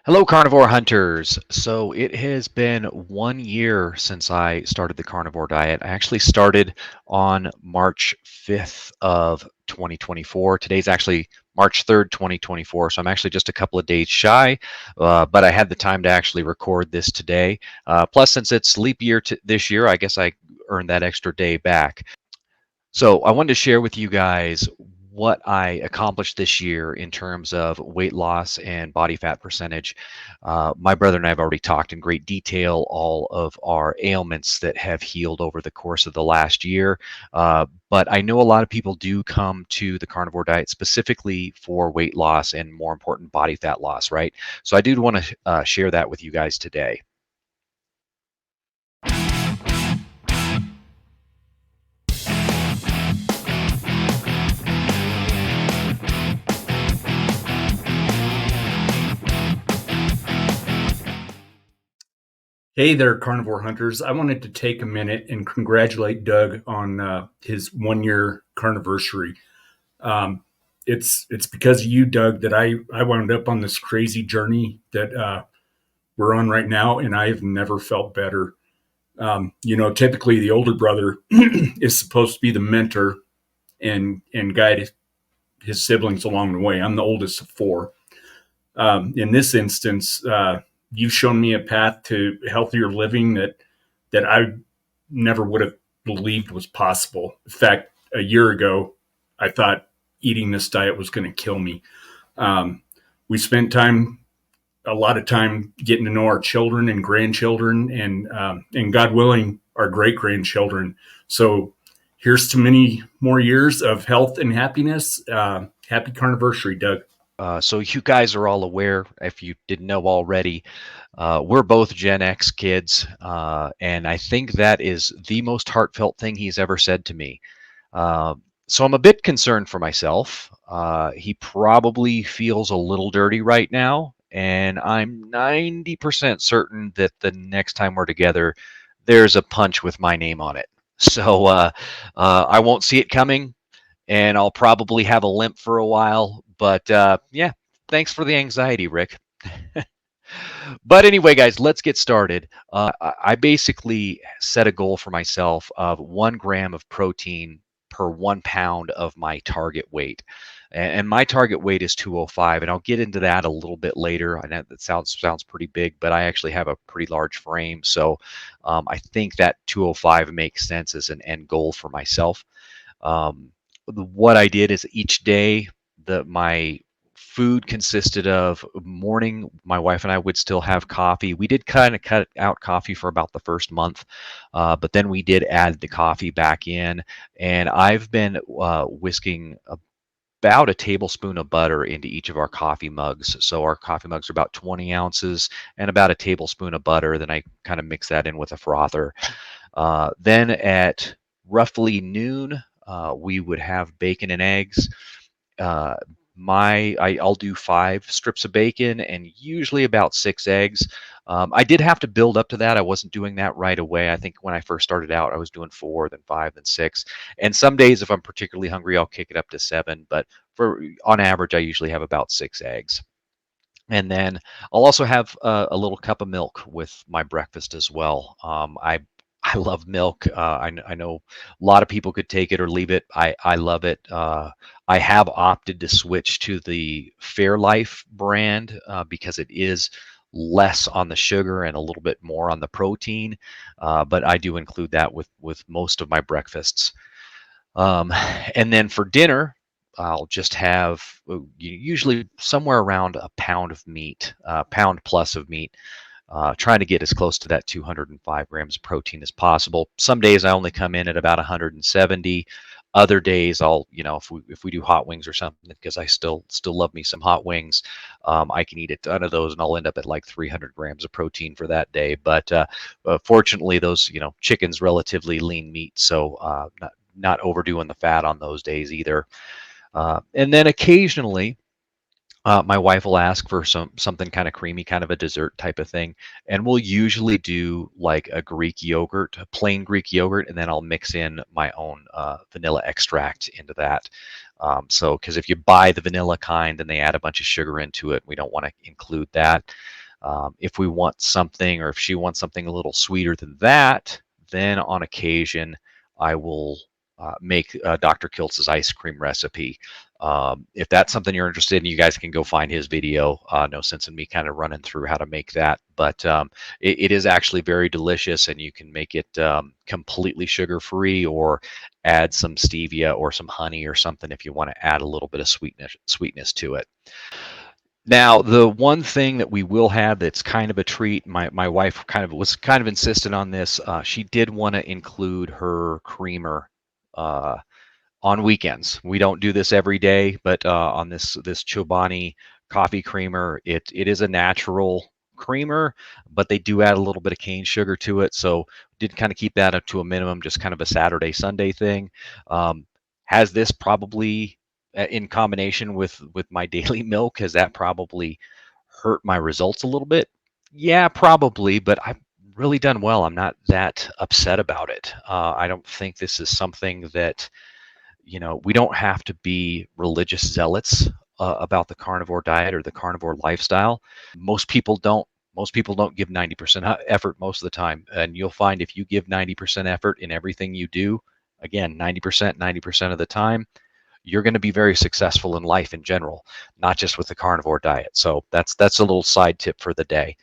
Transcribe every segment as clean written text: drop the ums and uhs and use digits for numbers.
Hello, carnivore hunters. So it has been 1 year since I started the carnivore diet. I actually started on March 5th of 2024. Today's actually March 3rd, 2024. So I'm actually just a couple of days shy, but I had the time to actually record this today. Plus, since it's leap year this year, I guess I earned that extra day back. So I wanted to share with you guys what I accomplished this year in terms of weight loss and body fat percentage. My brother and I have already talked in great detail all of our ailments that have healed over the course of the last year. But I know a lot of people do come to the carnivore diet specifically for weight loss and, more important, body fat loss, right? So I do want to share that with you guys today. Hey there, carnivore hunters. I wanted to take a minute and congratulate Doug on his 1 year carniversary. Um, it's because of you, Doug, that I wound up on this crazy journey that we're on right now, and I've never felt better. Typically the older brother is supposed to be the mentor and guide his siblings along the way. I'm the oldest of four. In this instance, you've shown me a path to healthier living that I never would have believed was possible. In fact, a year ago, I thought eating this diet was going to kill me. Um, we spent a lot of time getting to know our children and grandchildren, and God willing, our great grandchildren. So here's to many more years of health and happiness. Happy carniversary, Doug. So you guys are all aware, if you didn't know already, we're both Gen X kids, and I think that is the most heartfelt thing he's ever said to me. Uh, so I'm a bit concerned for myself. He probably feels a little dirty right now, and I'm 90% certain that the next time we're together, there's a punch with my name on it. So I won't see it coming, and I'll probably have a limp for a while. But yeah, thanks for the anxiety, Rick. But anyway, guys, let's get started. I basically set a goal for myself of 1 gram of protein per 1 pound of my target weight. And my target weight is 205, and I'll get into that a little bit later. I know that sounds pretty big, but I actually have a pretty large frame, so I think that 205 makes sense as an end goal for myself. Um, what I did is each day my food consisted of morning. My wife and I would still have coffee. We did kind of cut out coffee for about the first month, but then we did add the coffee back in, and I've been whisking about a tablespoon of butter into each of our coffee mugs. So our coffee mugs are about 20 ounces and about a tablespoon of butter. Then I kind of mix that in with a frother. Then at roughly noon, we would have bacon and eggs. Uh, I'll do 5 strips of bacon and usually about 6 eggs. I did have to build up to that. I wasn't doing that right away. I think when I first started out, I was doing 4, then 5, then 6. And some days, if I'm particularly hungry, I'll kick it up to 7. But for on average, I usually have about 6 eggs. And then I'll also have a little cup of milk with my breakfast as well. I love milk. I know a lot of people could take it or leave it. I love it. I have opted to switch to the Fairlife brand because it is less on the sugar and a little bit more on the protein. But I do include that with most of my breakfasts. Um, and then for dinner, I'll just have usually somewhere around a pound of meat, pound plus of meat, trying to get as close to that 205 grams of protein as possible. Some days I only come in at about 170. Other days if we do hot wings or something, because I still love me some hot wings, I can eat a ton of those and I'll end up at like 300 grams of protein for that day. But fortunately, those chicken's relatively lean meat, so not overdoing the fat on those days either. And then occasionally My wife will ask for something kind of creamy, kind of a dessert type of thing, and we'll usually do like a Greek yogurt, a plain Greek yogurt, and then I'll mix in my own vanilla extract into that. So, because if you buy the vanilla kind, then they add a bunch of sugar into it. We don't want to include that. If we want something, or if she wants something a little sweeter than that, then on occasion I will make Dr. Kiltz's ice cream recipe. If that's something you're interested in, you guys can go find his video. No sense in me kind of running through how to make that, but it is actually very delicious, and you can make it completely sugar free, or add some stevia or some honey or something if you want to add a little bit of sweetness to it. Now, the one thing that we will have that's kind of a treat, my wife kind of insistent on this. She did want to include her creamer uh, on weekends. We don't do this every day, but on this Chobani coffee creamer, it is a natural creamer, but they do add a little bit of cane sugar to it. So did kind of keep that up to a minimum, just kind of a Saturday Sunday thing. Um, has this probably in combination with my daily milk, has that probably hurt my results a little bit? Yeah, probably, but I've really done well. I'm not that upset about it. I don't think this is something that, we don't have to be religious zealots about the carnivore diet or the carnivore lifestyle. Most people don't. Most people don't give 90% effort most of the time. And you'll find if you give 90% effort in everything you do, again, 90% of the time, you're going to be very successful in life in general, not just with the carnivore diet. So that's a little side tip for the day.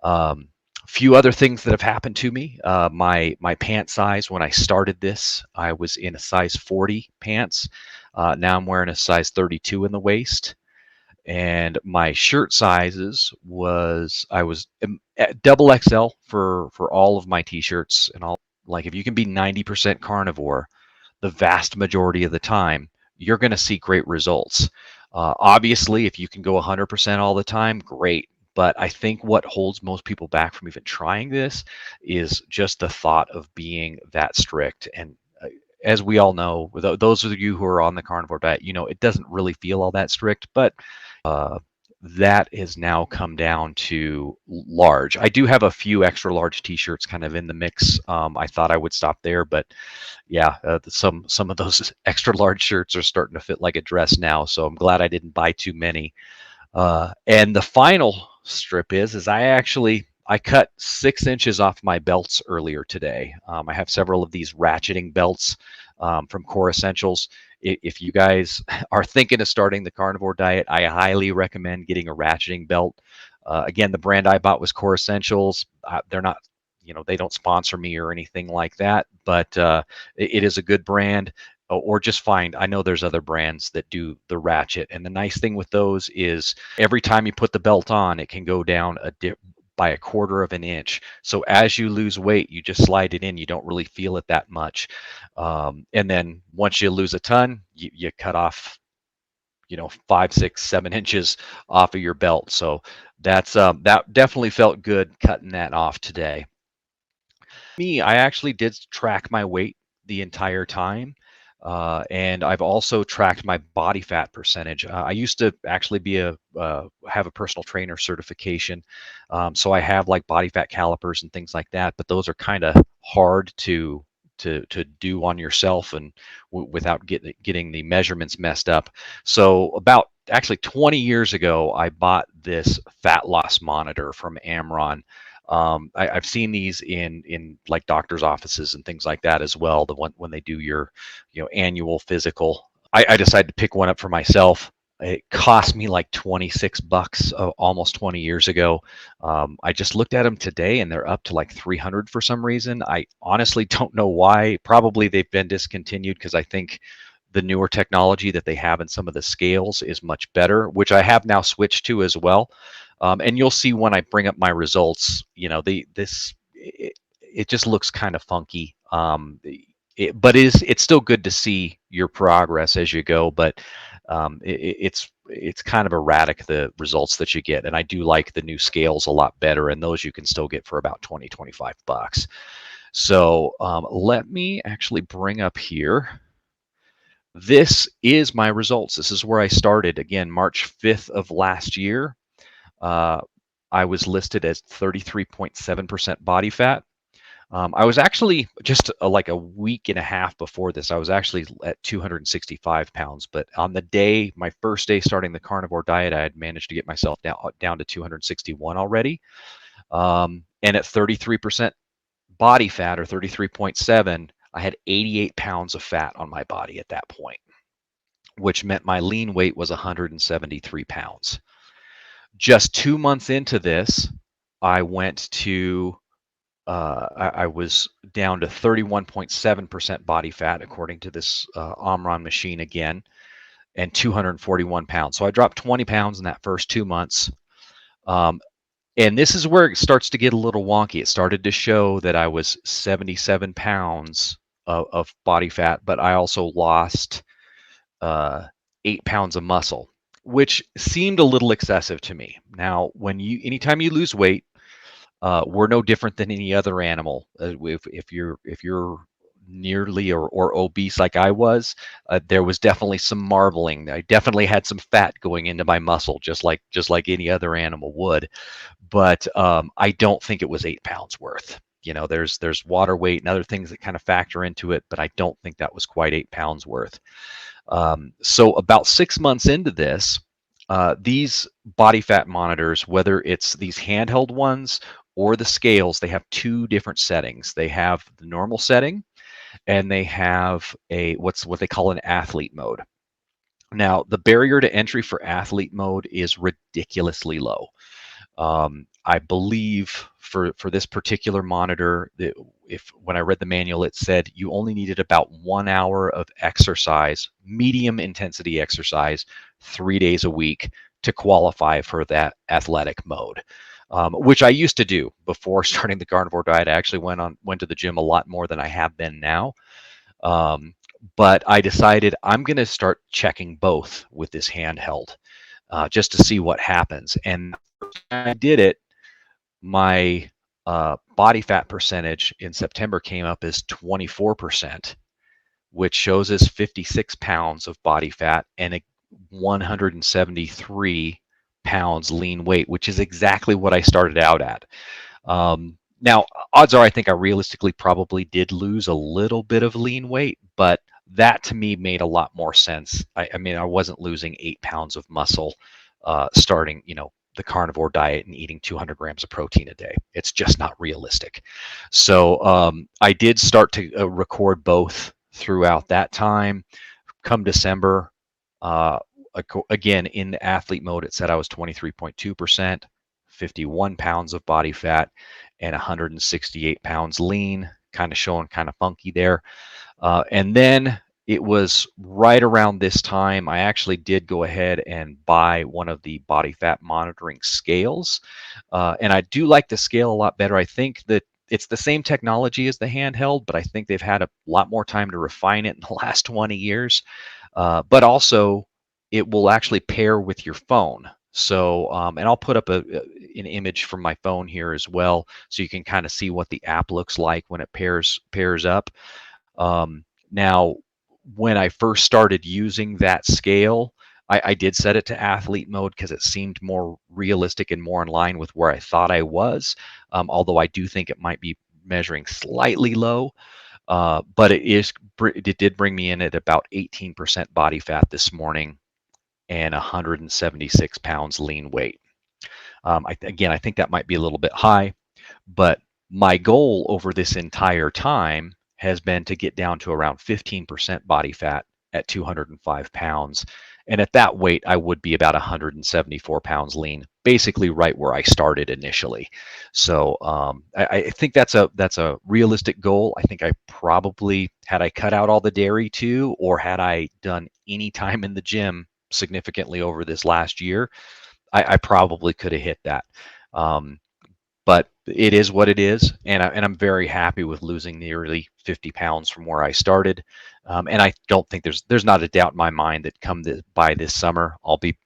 Um, few other things that have happened to me. My pant size when I started this, I was in a size 40 pants. Now I'm wearing a size 32 in the waist, and my shirt sizes I was at double XL for all of my t-shirts and all. Like if you can be 90% carnivore, the vast majority of the time, you're going to see great results. Obviously, if you can go 100% all the time, great. But I think what holds most people back from even trying this is just the thought of being that strict. And as we all know, those of you who are on the carnivore diet, it doesn't really feel all that strict, but uh, that has now come down to large. I do have a few extra large t-shirts kind of in the mix. I thought I would stop there, but yeah, some of those extra large shirts are starting to fit like a dress now. So I'm glad I didn't buy too many. And the final strip is I cut 6 inches off my belts earlier today. I have several of these ratcheting belts from Core Essentials. If you guys are thinking of starting the carnivore diet, I highly recommend getting a ratcheting belt. Again, the brand I bought was Core Essentials. They're not, they don't sponsor me or anything like that, but it is a good brand. Or just find, I know there's other brands that do the ratchet, and the nice thing with those is every time you put the belt on, it can go down by a quarter of an inch. So as you lose weight, you just slide it in. You don't really feel it that much. And then once you lose a ton, you cut off, 5, 6, 7 inches off of your belt. So that definitely felt good cutting that off today. Me, I actually did track my weight the entire time. And I've also tracked my body fat percentage. I used to actually have a personal trainer certification, so I have like body fat calipers and things like that. But those are kind of hard to do on yourself and without getting the measurements messed up. So about actually 20 years ago, I bought this fat loss monitor from Amron. I've seen these in like doctors' offices and things like that as well. The one when they do your annual physical. I decided to pick one up for myself. It cost me like $26 almost 20 years ago. I just looked at them today and they're up to like 300 for some reason. I honestly don't know why. Probably they've been discontinued because I think the newer technology that they have in some of the scales is much better, which I have now switched to as well. And you'll see when I bring up my results, it just looks kind of funky. But it's still good to see your progress as you go. But it's kind of erratic, the results that you get. And I do like the new scales a lot better, and those you can still get for about 20, $25. So let me actually bring up here This is my results. This is where I started. Again, March 5th of last year. Uh, I was listed as 33.7% body fat. I was actually just like a week and a half before this, I was actually at 265 pounds. But on the day, my first day starting the carnivore diet, I had managed to get myself down to 261 already. And at 33% body fat, or 33.7, I had 88 pounds of fat on my body at that point, which meant my lean weight was 173 pounds. Just 2 months into this, I went to I was down to 31.7% body fat, according to this Omron machine again, and 241 pounds. So I dropped 20 pounds in that first 2 months. Um, and this is where it starts to get a little wonky. It started to show that I was 77 pounds of body fat, but I also lost uh, 8 pounds of muscle, which seemed a little excessive to me. Now, anytime you lose weight, we're no different than any other animal. If you're nearly or obese like I was, there was definitely some marbling. I definitely had some fat going into my muscle, just like any other animal would. But I don't think it was 8 pounds worth. There's water weight and other things that kind of factor into it, but I don't think that was quite 8 pounds worth. So about 6 months into this, these body fat monitors, whether it's these handheld ones or the scales, they have two different settings. They have the normal setting, and they have what they call an athlete mode. Now, the barrier to entry for athlete mode is ridiculously low. I believe for this particular monitor, that if when I read the manual, it said you only needed about 1 hour of exercise, medium intensity exercise, 3 days a week to qualify for that athletic mode, which I used to do before starting the carnivore diet. I actually went to the gym a lot more than I have been now. Um, but I decided I'm going to start checking both with this handheld, just to see what happens. And I did it, my body fat percentage in September came up as 24%, which shows us 56 pounds of body fat and 173 pounds lean weight, which is exactly what I started out at. Now, odds are I think I realistically probably did lose a little bit of lean weight, but that to me made a lot more sense. I mean, I wasn't losing 8 pounds of muscle starting, the carnivore diet and eating 200 grams of protein a day. It's just not realistic. So I did start to record both throughout that time. Come December, uh, again, in the athlete mode, it said I was 23.2%, 51 pounds of body fat, and 168 pounds lean, kind of showing kind of funky there. And then it was right around this time, I actually did go ahead and buy one of the body fat monitoring scales. And I do like the scale a lot better. I think that it's the same technology as the handheld, but I think they've had a lot more time to refine it in the last 20 years. But also, it will actually pair with your phone. So, and I'll put up an image from my phone here as well, so you can kind of see what the app looks like when it pairs up. Now, when I first started using that scale, I did set it to athlete mode because it seemed more realistic and more in line with where I thought I was. Although I do think it might be measuring slightly low, but it did bring me in at about 18% body fat this morning and 176 pounds lean weight. Again, I think that might be a little bit high, but my goal over this entire time has been to get down to around 15% body fat at 205 pounds. And at that weight, I would be about 174 pounds lean, basically right where I started initially. So I think that's a realistic goal. I think I probably, had I cut out all the dairy too, or had I done any time in the gym significantly over this last year, I probably could have hit that. Um, but it is what it is, and I'm very happy with losing nearly 50 pounds from where I started. And I don't think there's not a doubt in my mind that by this summer I'll be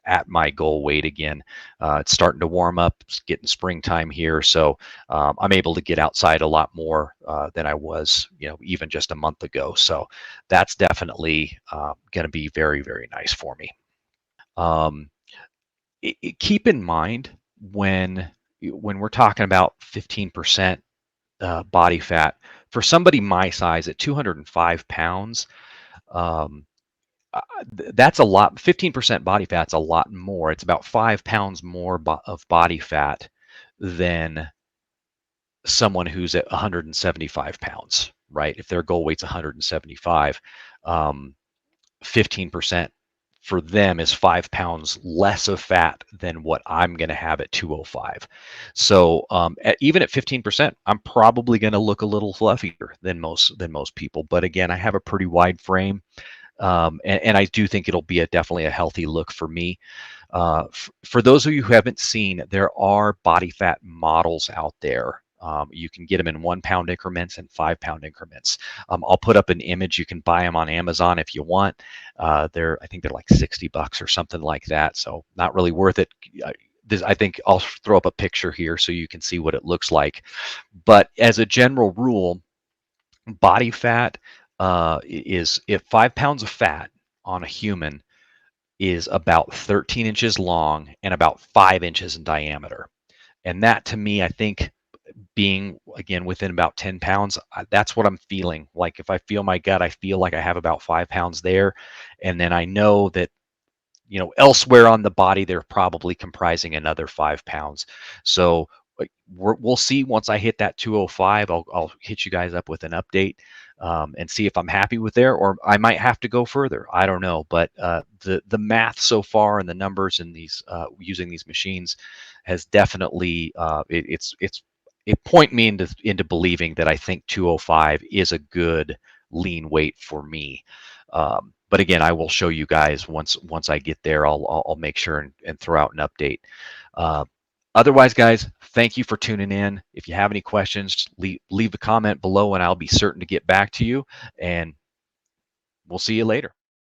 at my goal weight again. It's starting to warm up. It's getting springtime here, so I'm able to get outside a lot more than I was, even just a month ago. So that's definitely going to be very, very nice for me. Um, Keep in mind when we're talking about 15% body fat for somebody my size at 205 pounds. Um, that's a lot. 15% body fat's a lot more. It's about 5 pounds more of body fat than someone who's at 175 pounds, right? If their goal weight's 175, 15% for them is 5 pounds less of fat than what I'm going to have at 205. So even at 15%, I'm probably going to look a little fluffier than most people. But again, I have a pretty wide frame, and I do think it'll be definitely a healthy look for me. For those of you who haven't seen, there are body fat models out there. You can get them in 1 pound increments and 5 pound increments. I'll put up an image. You can buy them on Amazon if you want. I think they're like $60 or something like that. So not really worth it. I think I'll throw up a picture here so you can see what it looks like. But as a general rule, body fat is if 5 pounds of fat on a human is about 13 inches long and about 5 inches in diameter. And that to me, I think being again within about 10 pounds, that's what I'm feeling. Like if I feel my gut, I feel like I have about 5 pounds there. And then I know that elsewhere on the body, they're probably comprising another 5 pounds. So we'll see once I hit that 205. I'll hit you guys up with an update and see if I'm happy with there, or I might have to go further. I don't know, but the math so far and the numbers in these using these machines has definitely it point me into believing that I think 205 is a good lean weight for me. But again, I will show you guys once I get there. I'll make sure and throw out an update. Uh, Otherwise, guys, thank you for tuning in. If you have any questions, leave a comment below, and I'll be certain to get back to you. And we'll see you later.